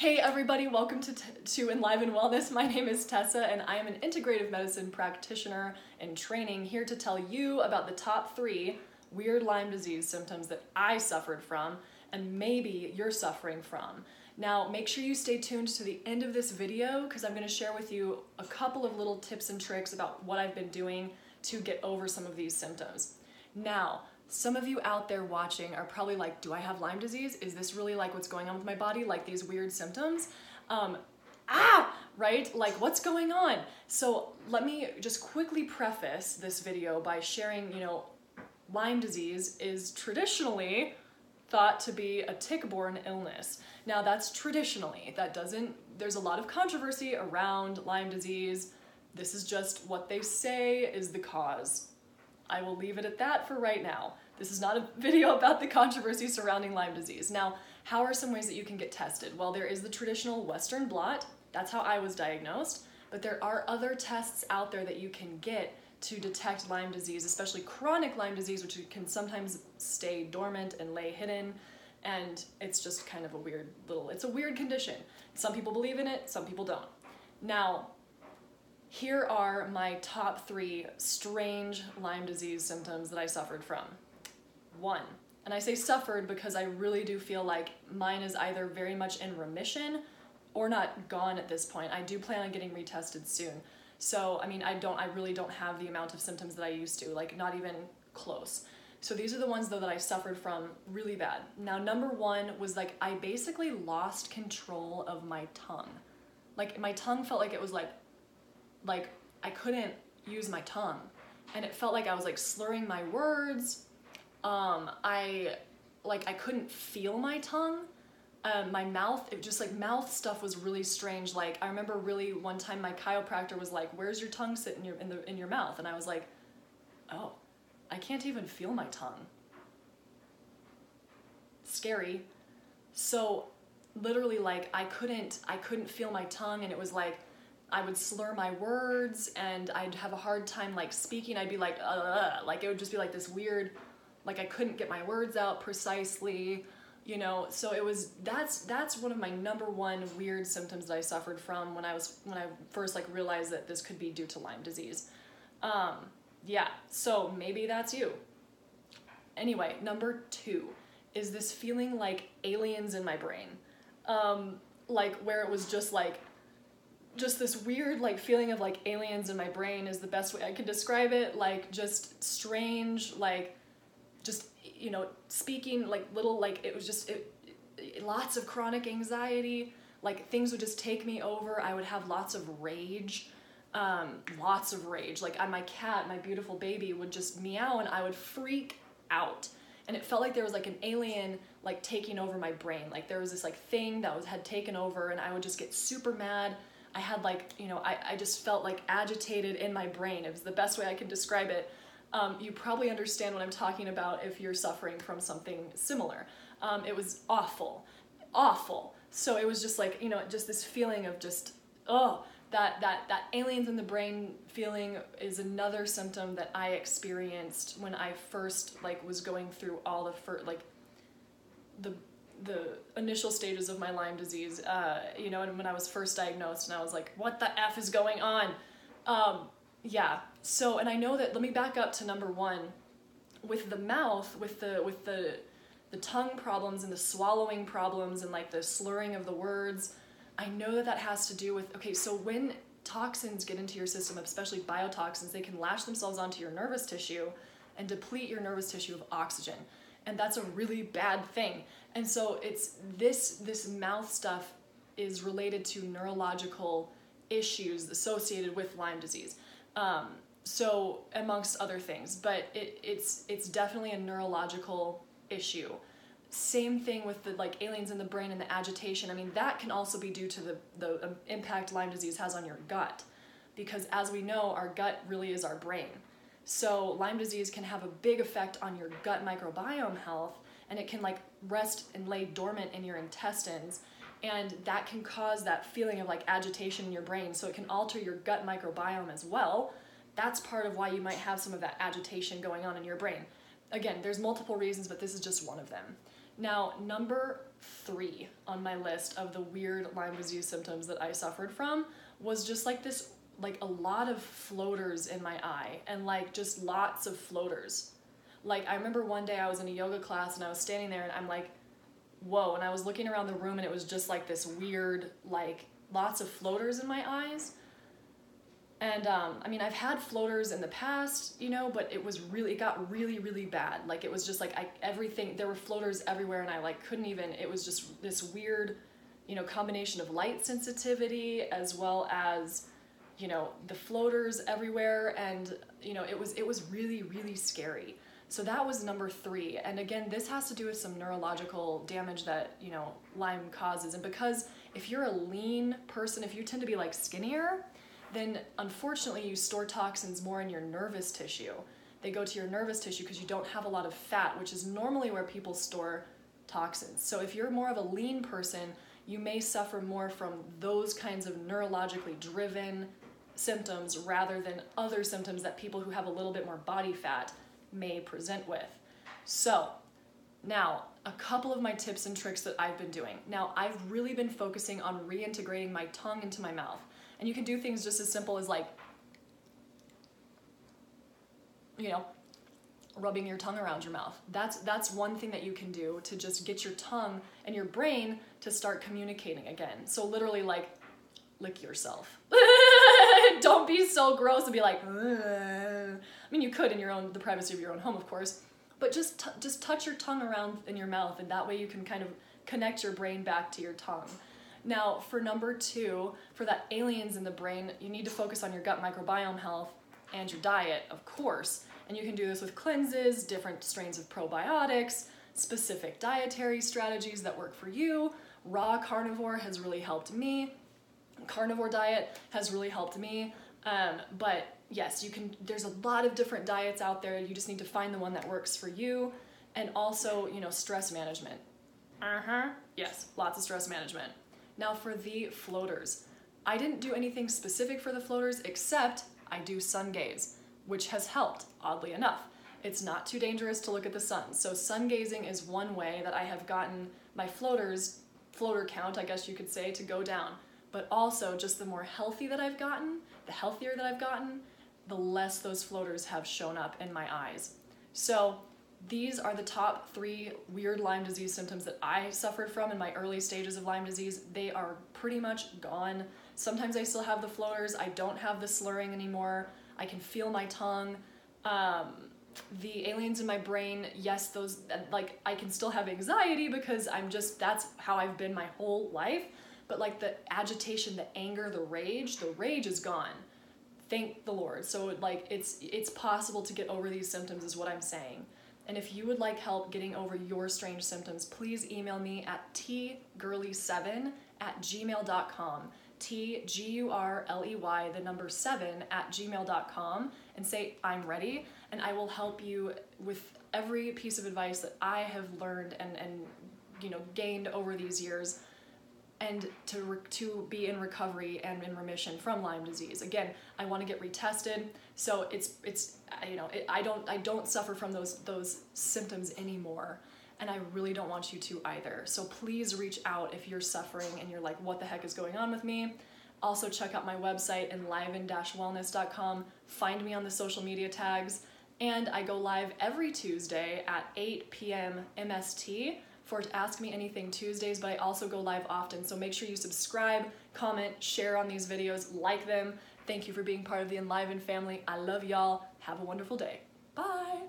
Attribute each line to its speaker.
Speaker 1: Hey everybody, welcome to Enliven Wellness. My name is Tessa and I am an integrative medicine practitioner in training, here to tell you about the top 3 weird Lyme disease symptoms that I suffered from and maybe you're suffering from. Now make sure you stay tuned to the end of this video because I'm going to share with you a couple of little tips and tricks about what I've been doing to get over some of these symptoms. Now, some of you out there watching are probably like, do I have Lyme disease? Is this really like what's going on with my body? Like these weird symptoms? Right? Like what's going on? So let me just quickly preface this video by sharing, Lyme disease is traditionally thought to be a tick-borne illness. Now that's traditionally, there's a lot of controversy around Lyme disease. This is just what they say is the cause. I will leave it at that for right now. This is not a video about the controversy surrounding Lyme disease. Now, how are some ways that you can get tested? Well, there is the traditional Western blot. That's how I was diagnosed. But there are other tests out there that you can get to detect Lyme disease, especially chronic Lyme disease, which can sometimes stay dormant and lay hidden. And it's just kind of it's a weird condition. Some people believe in it, some people don't. Now, here are my top 3 strange Lyme disease symptoms that I suffered from. 1, and I say suffered because I really do feel like mine is either very much in remission or not gone at this point. I do plan on getting retested soon. So, I really don't have the amount of symptoms that I used to, like not even close. So these are the ones though that I suffered from really bad. Now, number 1 was like, I basically lost control of my tongue. Like my tongue felt like it was like I couldn't use my tongue and it felt like I was like slurring my words. I couldn't feel my tongue. My mouth, mouth stuff was really strange. Like I remember really one time my chiropractor was like, where's your tongue sit in your mouth? And I was like, oh, I can't even feel my tongue. Scary. So literally like I couldn't feel my tongue, and it was like I would slur my words and I'd have a hard time like speaking. I'd be like it would just be like this weird, like I couldn't get my words out precisely, so that's one of my number 1 weird symptoms that I suffered from when I first like realized that this could be due to Lyme disease. So maybe that's you. Anyway, number 2 is this feeling like aliens in my brain. Like where it was just this weird like feeling of like aliens in my brain is the best way I can describe it. Like just strange, like just, speaking like little, like it was just, lots of chronic anxiety, like things would just take me over. I would have lots of rage. Like my cat, my beautiful baby, would just meow and I would freak out. And it felt like there was like an alien like taking over my brain. Like there was this like thing that had taken over and I would just get super mad. I had like, I just felt like agitated in my brain. It was the best way I can describe it. You probably understand what I'm talking about if you're suffering from something similar. It was awful. So it was just like, just this feeling of just, that aliens in the brain feeling is another symptom that I experienced when I first like was going through all the initial stages of my Lyme disease, and when I was first diagnosed and I was like, what the F is going on? So, and I know that, let me back up to number 1, with the mouth, with the tongue problems and the swallowing problems and like the slurring of the words, I know that has to do with, so when toxins get into your system, especially biotoxins, they can lash themselves onto your nervous tissue and deplete your nervous tissue of oxygen. And that's a really bad thing. And so it's this mouth stuff is related to neurological issues associated with Lyme disease. So amongst other things, but it's definitely a neurological issue. Same thing with the like aliens in the brain and the agitation. That can also be due to the impact Lyme disease has on your gut, because as we know, our gut really is our brain. So Lyme disease can have a big effect on your gut microbiome health, and it can like rest and lay dormant in your intestines, and that can cause that feeling of like agitation in your brain. So it can alter your gut microbiome as well. That's part of why you might have some of that agitation going on in your brain. Again, there's multiple reasons, but this is just one of them. Now, number 3 on my list of the weird Lyme disease symptoms that I suffered from was just like this, like a lot of floaters in my eye, and like just lots of floaters. Like I remember one day I was in a yoga class and I was standing there and I'm like, whoa, and I was looking around the room and it was just like this weird, like lots of floaters in my eyes. And I mean, I've had floaters in the past, you know, but it got really, really bad. Like it was just like there were floaters everywhere and I like couldn't even, it was just this weird, you know, combination of light sensitivity as well as, you know, the floaters everywhere. And, you know, it was really, really scary. So that was number 3. And again, this has to do with some neurological damage that, you know, Lyme causes. And because if you're a lean person, if you tend to be like skinnier, then unfortunately you store toxins more in your nervous tissue. They go to your nervous tissue because you don't have a lot of fat, which is normally where people store toxins. So if you're more of a lean person, you may suffer more from those kinds of neurologically driven symptoms rather than other symptoms that people who have a little bit more body fat may present with. So now, a couple of my tips and tricks that I've been doing. Now, I've really been focusing on reintegrating my tongue into my mouth. And you can do things just as simple as like, you know, rubbing your tongue around your mouth. That's one thing that you can do to just get your tongue and your brain to start communicating again. So literally like, lick yourself. Don't be so gross and be like, ugh. I mean, you could in the privacy of your own home, of course, but just touch your tongue around in your mouth, and that way you can kind of connect your brain back to your tongue. Now, for number 2, for that aliens in the brain, you need to focus on your gut microbiome health and your diet, of course. And you can do this with cleanses, different strains of probiotics, specific dietary strategies that work for you. Raw carnivore has really helped me. Carnivore diet has really helped me. But yes, there's a lot of different diets out there. You just need to find the one that works for you. And also, you know, stress management. Yes, lots of stress management. Now for the floaters, I didn't do anything specific for the floaters except I do sun gaze, which has helped, oddly enough. It's not too dangerous to look at the sun. So sun gazing is one way that I have gotten my floater count, I guess you could say, to go down. But also just the more healthy that I've gotten, the healthier that I've gotten, the less those floaters have shown up in my eyes. So these are the top 3 weird Lyme disease symptoms that I suffered from in my early stages of Lyme disease. They are pretty much gone. Sometimes I still have the floaters. I don't have the slurring anymore. I can feel my tongue. The aliens in my brain, yes, those, like, I can still have anxiety because that's how I've been my whole life. But like the agitation, the anger, the rage is gone. Thank the Lord. So like it's possible to get over these symptoms is what I'm saying. And if you would like help getting over your strange symptoms, please email me at tgurley7@gmail.com. TGURLEY, the number 7@gmail.com, and say, I'm ready, and I will help you with every piece of advice that I have learned and you know, gained over these years, and to be in recovery and in remission from Lyme disease. Again, I want to get retested, so it's you know, I don't suffer from those symptoms anymore, and I really don't want you to either. So please reach out if you're suffering and you're like, what the heck is going on with me? Also check out my website, Enliven-Wellness.com. Find me on the social media tags, and I go live every Tuesday at 8 p.m. MST for Ask Me Anything Tuesdays, but I also go live often, so make sure you subscribe, comment, share on these videos, like them. Thank you for being part of the Enliven family. I love y'all. Have a wonderful day. Bye.